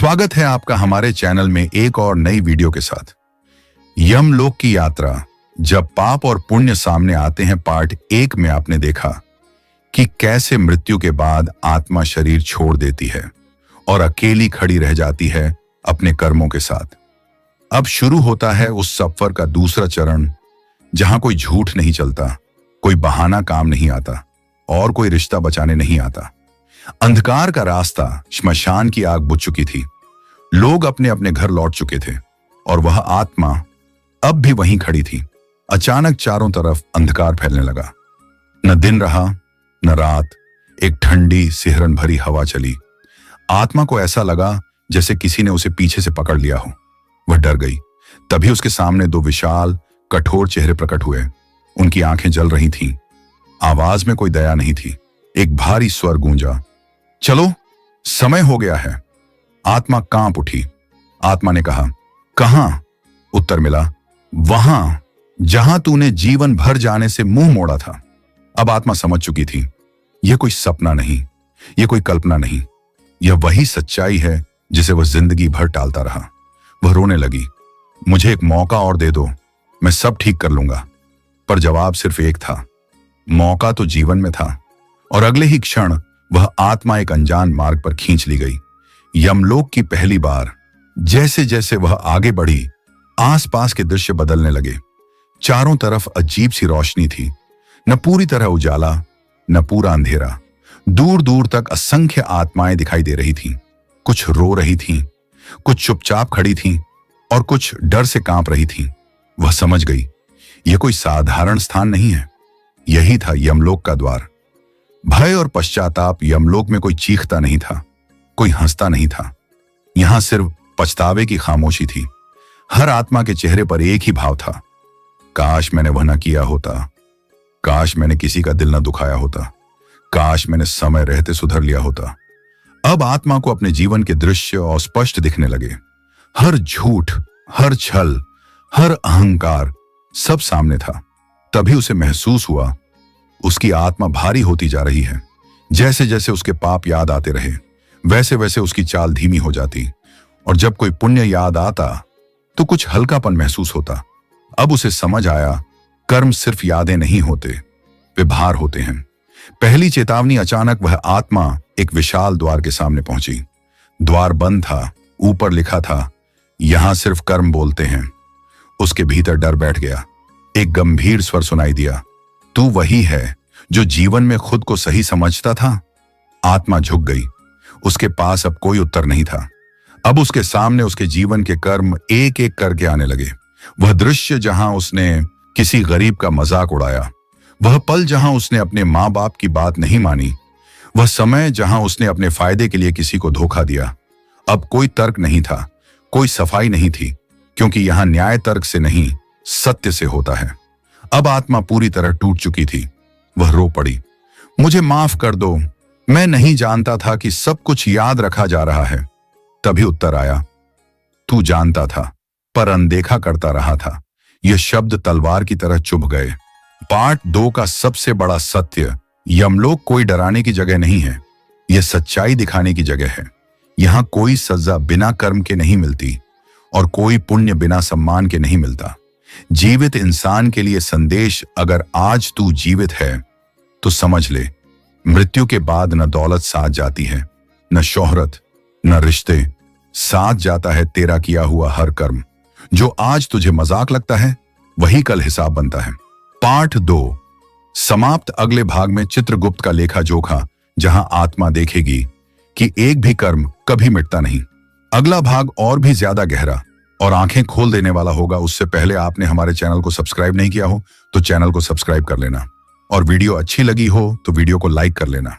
स्वागत है आपका हमारे चैनल में एक और नई वीडियो के साथ। यमलोक की यात्रा, जब पाप और पुण्य सामने आते हैं, पार्ट 1 में आपने देखा कि कैसे मृत्यु के बाद आत्मा शरीर छोड़ देती है और अकेली खड़ी रह जाती है अपने कर्मों के साथ। अब शुरू होता है उस सफर का दूसरा चरण, जहां कोई झूठ नहीं चलता, कोई बहाना काम नहीं आता और कोई रिश्ता बचाने नहीं आता। अंधकार का रास्ता, श्मशान की आग बुझ चुकी थी। लोग अपने अपने घर लौट चुके थे और वह आत्मा अब भी वहीं खड़ी थी। अचानक चारों तरफ अंधकार फैलने लगा। न दिन रहा न रात। एक ठंडी सिहरन भरी हवा चली। आत्मा को ऐसा लगा जैसे किसी ने उसे पीछे से पकड़ लिया हो। वह डर गई। तभी उसके सामने दो विशाल कठोर चेहरे प्रकट हुए। उनकी आंखें जल रही थीं। आवाज में कोई दया नहीं थी। एक भारी स्वर गूंजा, चलो समय हो गया है। आत्मा कांप उठी। आत्मा ने कहा, कहां? उत्तर मिला, वहां जहां तूने जीवन भर जाने से मुंह मोड़ा था। अब आत्मा समझ चुकी थी, यह कोई सपना नहीं, यह कोई कल्पना नहीं, यह वही सच्चाई है जिसे वह जिंदगी भर टालता रहा। वह रोने लगी, मुझे एक मौका और दे दो, मैं सब ठीक कर लूंगा। पर जवाब सिर्फ एक था। मौका तो जीवन में था और अगले ही क्षण वह आत्मा एक अनजान मार्ग पर खींच ली गई। यमलोक की पहली बार। जैसे जैसे वह आगे बढ़ी, आसपास के दृश्य बदलने लगे। चारों तरफ अजीब सी रोशनी थी। न पूरी तरह उजाला, न पूरा अंधेरा। दूर दूर तक असंख्य आत्माएं दिखाई दे रही थीं। कुछ रो रही थीं, कुछ चुपचाप खड़ी थीं और कुछ डर से कांप रही थीं। वह समझ गई, यह कोई साधारण स्थान नहीं है, यही था यमलोक का द्वार। भय और पश्चाताप। यमलोक में कोई चीखता नहीं था, कोई हंसता नहीं था। यहां सिर्फ पछतावे की खामोशी थी। हर आत्मा के चेहरे पर एक ही भाव था, काश मैंने वह न किया होता, काश मैंने किसी का दिल न दुखाया होता, काश मैंने समय रहते सुधर लिया होता। अब आत्मा को अपने जीवन के दृश्य और स्पष्ट दिखने लगे। हर झूठ, हर छल, हर अहंकार, सब सामने था। तभी उसे महसूस हुआ, उसकी आत्मा भारी होती जा रही है। जैसे जैसे उसके पाप याद आते रहे, वैसे वैसे उसकी चाल धीमी हो जाती और जब कोई पुण्य याद आता तो कुछ हल्कापन महसूस होता। अब उसे समझ आया, कर्म सिर्फ यादें नहीं होते, वे भार होते हैं। पहली चेतावनी। अचानक वह आत्मा एक विशाल द्वार के सामने पहुंची। द्वार बंद था। ऊपर लिखा था, यहां सिर्फ कर्म बोलते हैं। उसके भीतर डर बैठ गया। एक गंभीर स्वर सुनाई दिया, तू वही है जो जीवन में खुद को सही समझता था? आत्मा झुक गई। उसके पास अब कोई उत्तर नहीं था। अब उसके सामने उसके जीवन के कर्म एक एक करके आने लगे। वह दृश्य जहां उसने किसी गरीब का मजाक उड़ाया, वह पल जहां उसने अपने माँ बाप की बात नहीं मानी, वह समय जहां उसने अपने फायदे के लिए किसी को धोखा दिया। अब कोई तर्क नहीं था, कोई सफाई नहीं थी, क्योंकि यहां न्याय तर्क से नहीं, सत्य से होता है। अब आत्मा पूरी तरह टूट चुकी थी। वह रो पड़ी, मुझे माफ कर दो, मैं नहीं जानता था कि सब कुछ याद रखा जा रहा है। तभी उत्तर आया, तू जानता था पर अनदेखा करता रहा था। यह शब्द तलवार की तरह चुभ गए। पार्ट 2 का सबसे बड़ा सत्य। यमलोक कोई डराने की जगह नहीं है, यह सच्चाई दिखाने की जगह है। यहां कोई सजा बिना कर्म के नहीं मिलती और कोई पुण्य बिना सम्मान के नहीं मिलता। जीवित इंसान के लिए संदेश, अगर आज तू जीवित है तो समझ ले, मृत्यु के बाद न दौलत साथ जाती है, न शोहरत, न रिश्ते, साथ जाता है तेरा किया हुआ हर कर्म। जो आज तुझे मजाक लगता है, वही कल हिसाब बनता है। पार्ट 2 समाप्त। अगले भाग में चित्रगुप्त का लेखा जोखा, जहां आत्मा देखेगी कि एक भी कर्म कभी मिटता नहीं। अगला भाग और भी ज्यादा गहरा और आंखें खोल देने वाला होगा। उससे पहले आपने हमारे चैनल को सब्सक्राइब नहीं किया हो तो चैनल को सब्सक्राइब कर लेना और वीडियो अच्छी लगी हो तो वीडियो को लाइक कर लेना।